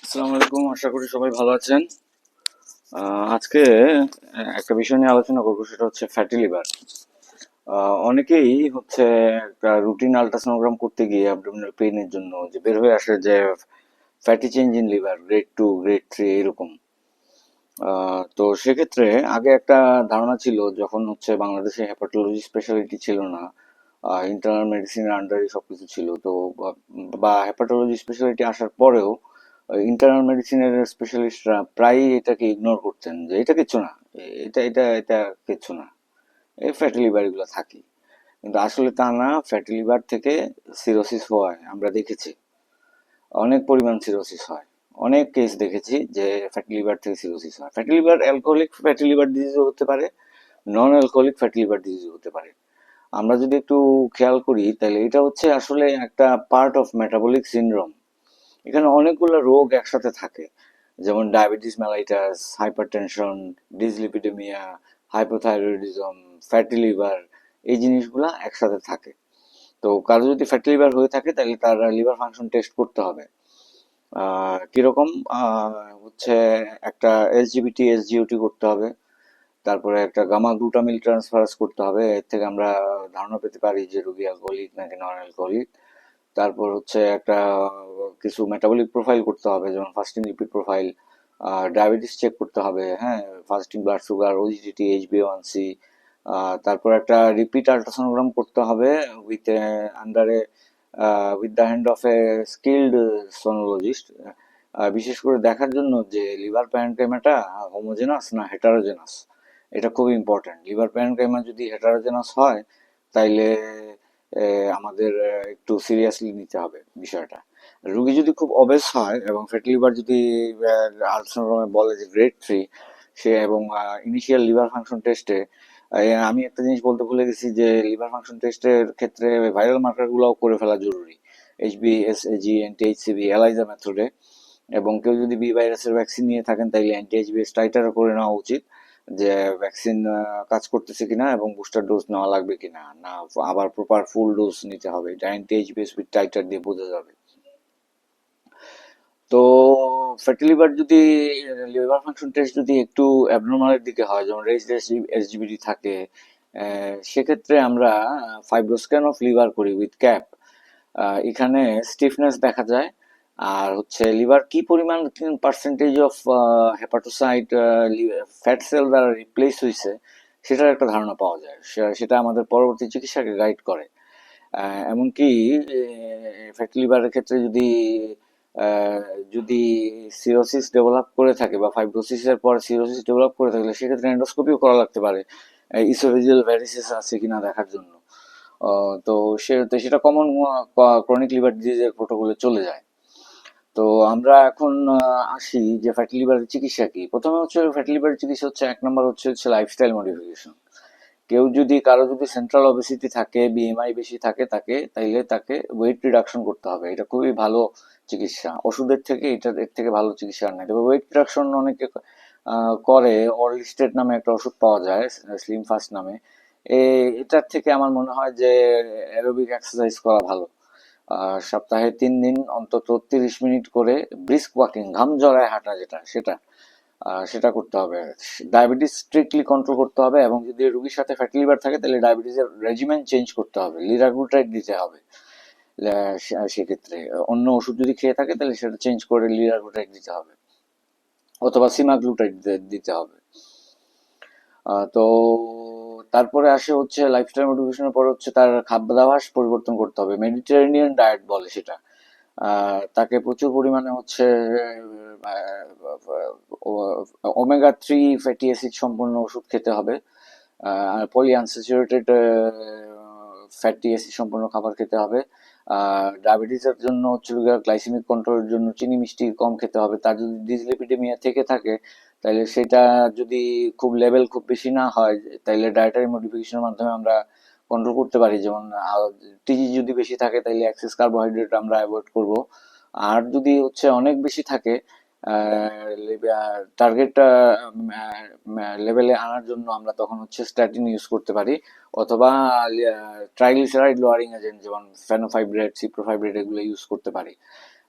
আসসালামু আলাইকুম, আশা করি সবাই ভালো আছেন। আজকে একটা বিষয় নিয়ে আলোচনা করবো, সেটা হচ্ছে ফ্যাটি লিভার। অনেকেই হচ্ছে একটা রুটিন আল্ট্রাসোনোগ্রাম করতে গিয়ে অ্যাবডোমিনাল পেইনের জন্য যে বের হয়ে আসে যে fatty change in liver grade 2 grade 3 এরকম। তো সেক্ষেত্রে আগে একটা ধারণা ছিল, যখন হচ্ছে বাংলাদেশে হেপাটোলজি স্পেশালিটি ছিল না, ইন্টারনাল মেডিসিনের আন্ডারে সবকিছু ছিল, তো বা হেপাটোলজি স্পেশালিটি আসার পরেও ইন্টারনাল মেডিসিনের স্পেশালিস্টরা প্রায়ই এটাকে ইগনোর করতেন, যে এটা কিচ্ছু না, এটা এটা এটা কিচ্ছু না, এই ফ্যাটি লিভার এগুলো থাকে। কিন্তু আসলে তা না, ফ্যাটি লিভার থেকে সিরোসিস হয় আমরা দেখেছি, অনেক পরিমাণ সিরোসিস হয়। অনেক কেস দেখেছি যে ফ্যাটি লিভার থেকে সিরোসিস হয়। Fatty liver alcoholic fatty liver ডিজিজও হতে পারে, নন অ্যালকোহলিক ফ্যাটি লিভার ডিজিজও হতে পারে। আমরা যদি একটু খেয়াল করি, তাহলে এটা হচ্ছে আসলে একটা পার্ট অফ মেটাবলিক সিনড্রোম। এখানে অনেকগুলো রোগ একসাথে থাকে, যেমন diabetes mellitus, hypertension, dyslipidemia, hypothyroidism, fatty liver, এই জিনিসগুলা একসাথে থাকে। তো কারো যদি ফ্যাটি লিভার হয়ে থাকে, তাহলে তার লিভার ফাংশন টেস্ট করতে হবে। কিরকম হচ্ছে, একটা এসজিবিটি এসজিওটি করতে হবে, তারপরে একটা গামা গ্লুটামিল ট্রান্সফারাস করতে হবে। এর থেকে আমরা ধারণা পেতে পারি যে রোগী অ্যালকোহলিক নাকি নন অ্যালকোহলিক। তারপর হচ্ছে একটা কিছু মেটাবলিক প্রোফাইল করতে হবে, যেমন fasting lipid profile, diabetes check করতে হবে, হ্যাঁ, ফাস্টিং ব্লাড সুগার, ওজিডিটি, এইচবিএ1সি। তারপর একটা রিপিট আল্ট্রাসোনোগ্রাম করতে হবে উইথ আন্ডারে with the hand of a skilled sonologist, বিশেষ করে দেখার জন্য যে লিভার প্যারেনকাইমাটা হোমোজেনাস না হেটারোজেনাস। এটা খুবই ইম্পর্ট্যান্ট। লিভার প্যারেনকাইমা যদি হেটারোজেনাস হয়, তাইলে আমাদের একটু সিরিয়াসলি নিতে হবে বিষয়টা। রুগী যদি খুব অবেস হয় এবং ফ্যাটি লিভার যদি আলট্রাসাউন্ডে বলে যে গ্রেড 3, সে এবং ইনিশিয়াল লিভার ফাংশন টেস্টে, আমি একটা জিনিস বলতে ভুলে গেছি, যে লিভার ফাংশন টেস্টের ক্ষেত্রে ভাইরাল মার্কার গুলাও করে ফেলা জরুরি। এইচবিএসএজি, এনটিএইচসিবি, এলাইজা মেথডে। এবং কেউ যদি বি ভাইরাসের ভ্যাকসিন নিয়ে থাকেন, তাইলে অ্যান্টি-এইচবিএস টাইটারও করে নেওয়া উচিত, যে ভ্যাকসিন কাজ করতেছে কিনা এবং বুস্টার ডোজ নেওয়া লাগবে কিনা, না আবার প্রপার ফুল ডোজ নিতে হবে। এটা অ্যান্টি-এইচবিএস উইথ টাইটার দিয়ে বোঝা যাবে। তো ফ্যাটি লিভার যদি, লিভার ফাংশন টেস্ট যদি একটু অ্যাবনর্মালের দিকে হয়, যেমন রেজড এসজিবিডি থাকে, সেক্ষেত্রে আমরা ফাইব্রোস্ক্যান অফ লিভার করি উইথ ক্যাপ। এখানে স্টিফনেস দেখা যায়, আর হচ্ছে লিভার কি পরিমাণ percentage of hepatocyte fat sell দ্বারা রিপ্লেস হয়েছে, সেটার একটা ধারণা পাওয়া যায়। সেটা আমাদের পরবর্তী চিকিৎসাকে গাইড করে। এমনকি ফ্যাটি লিভারের ক্ষেত্রে যদি আহ, যদি সিরোসিস ডেভেলপ করে থাকে বা ফাইব্রোসিসের পর সিরোসিস ডেভেলপ করে থাকলে, সেক্ষেত্রে এন্ডোস্কোপিও করা লাগতে পারে, ইসোফেজিয়াল ভ্যারিসিস আছে কিনা দেখার জন্য। তো সেটা কমন ক্রনিক লিভার ডিজিজের প্রোটোকলে চলে যায়। তো আমরা এখন আসি যে ফ্যাটি লিভারের চিকিৎসা কি। প্রথমে হচ্ছে ফ্যাটি লিভারের চিকিৎসা হচ্ছে, এক নম্বর হচ্ছে লাইফস্টাইল মডিফিকেশন। কারো যদি সেন্ট্রাল অবেসিটি থাকে, বিএমআই বেশি থাকে, তাইলে তাকে ওয়েট রিডাকশন করতে হবে। এটা খুবই ভালো চিকিৎসা, ওষুধের থেকে এর থেকে ভালো চিকিৎসা আর নাই। তবে ওয়েট রিডাকশন অনেকে করে, অরলিস্টেট নামে একটা ওষুধ পাওয়া যায়, স্লিম ফাস্ট নামে। এটার থেকে আমার মনে হয় যে অ্যারোবিক এক্সারসাইজ করা ভালো। সপ্তাহে 3 দিন অন্তত 30 মিনিট করে ব্রিস্ক ওয়াকিং, ঘাম জড়ায় হাঁটা, সেটা করতে হবে। ডায়াবেটিস স্ট্রিক্টলি কন্ট্রোল করতে হবে, এবং যদি রোগীর সাথে ফ্যাটি লিভার থাকে, তাহলে ডায়াবেটিসের রেজিমেন্ট চেঞ্জ করতে হবে, লিরাগ্লুটাইড দিতে হবে। সেক্ষেত্রে অন্য ওষুধ যদি খেয়ে থাকে, তাহলে সেটা চেঞ্জ করে লিরাগ্লুটাইড দিতে হবে, অথবা সিমাগ্লুটাইড দিতে হবে। তো তারপরে আসে হচ্ছে লাইফস্টাইল মডিফিকেশনের পর হচ্ছে তার খাদ্যাভ্যাস পরিবর্তন করতে হবে, মেডিটেরেনিয়ান ডায়েট বলে সেটা। তাকে প্রচুর পরিমাণে হচ্ছে ওমেগা 3 ফ্যাটি অ্যাসিড সম্পন্ন ওষুধ খেতে হবে, পলি আনস্যাচুরেটেড ফ্যাটি অ্যাসিড সম্পন্ন খাবার খেতে হবে। ডায়াবেটিসের জন্য হচ্ছে গ্লাইসেমিক কন্ট্রোলের জন্য চিনি মিষ্টি কম খেতে হবে। তার যদি ডিসলিপিডেমিয়া থেকে থাকে, তাহলে সেটা যদি লেভেল খুব বেশি না হয়, তাহলে ডায়েটারি মডিফিকেশনের মাধ্যমে আমরা কন্ট্রোল করতে পারি। যেমন টিজি যদি বেশি থাকে, তাহলে এক্সেস কার্বোহাইড্রেট আমরা অ্যাভয়েড করব। আর যদি হচ্ছে অনেক বেশি থাকে, টার্গেট লেভেলে আনার জন্য আমরা তখন হচ্ছে স্ট্যাটিন ইউজ করতে পারি, অথবা ট্রাইগ্লিসারাইড লোয়ারিং এজেন্ট যেমন ফেনোফাইব্রেট, সিপ্রোফাইব্রেট, এগুলো ইউজ করতে পারি।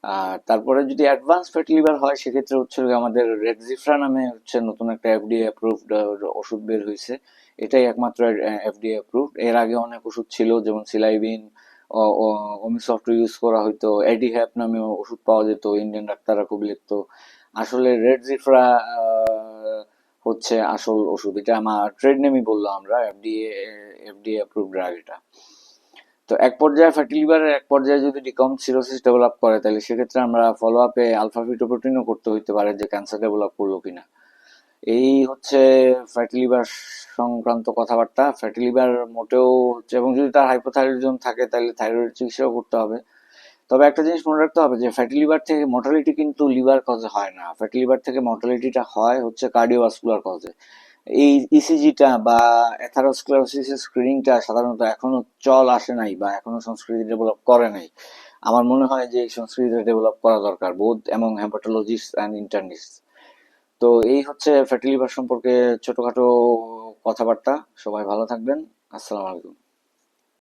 আর তারপরে যদি অ্যাডভান্স ফ্যাটি লিভার হয় সেক্ষেত্রে হচ্ছে গিয়ে আমাদের রেডজিফ্রা নামে হচ্ছে নতুন একটা এফডিএ অ্যাপ্রুভড ওষুধ বের হয়েছে। এটাই একমাত্র এফডিএ অ্যাপ্রুভড। এর আগে অনেক ওষুধ ছিল, যেমন সিলাইবিন, ওমিসফট ইউজ করা হইতো, এডিহ্যাপ নামে ওষুধ পাওয়া যেত, ইন্ডিয়ান ডাক্তাররা খুব লিখতো। আসলে রেডজিফ্রা হচ্ছে আসল ওষুধ। এটা আমার ট্রেড নেমই বললো আমরা, এফডিএ অ্যাপ্রুভড ড্রাগ এটা। তো এক পর্যায়ে ফ্যাটি লিভারের এক পর্যায়ে যদি ডিকম সিরোসিস ডেভেলপ করে, তাহলে সেক্ষেত্রে আমরা ফলো আপে আলফা ফিটোপ্রোটিনও করতে হইতে পারে যে ক্যান্সার ডেভেলপ করলো কিনা। এই হচ্ছে ফ্যাটি লিভার সংক্রান্ত কথাবার্তা। ফ্যাটি লিভার মোটেও হচ্ছে, এবং যদি তার হাইপোথাইরয়েডিজম থাকে তাহলে থাইরয়েড চিকিৎসাও করতে হবে। তবে একটা জিনিস মনে রাখতে হবে যে ফ্যাটি লিভার থেকে মর্টালিটি কিন্তু লিভার কজে হয় না। ফ্যাটি লিভার থেকে মর্টালিটিটা হয় হচ্ছে কার্ডিওভাস্কুলার কজে। এই ইসিজিটা বা অ্যাথারোস্ক্লেরোসিসের স্ক্রিনিংটা সাধারণত এখনো চল আসে নাই বা এখনো সংস্কৃতি ডেভেলপ করে নাই। আমার মনে হয় যে এই সংস্কৃতিটা ডেভেলপ করা দরকার, বোধ এবং হেপাটোলজিস্ট অ্যান্ড ইন্টার্নিস্ট। তো এই হচ্ছে ফ্যাটি লিভার সম্পর্কে ছোটখাটো কথাবার্তা। সবাই ভালো থাকবেন। আসসালামু আলাইকুম।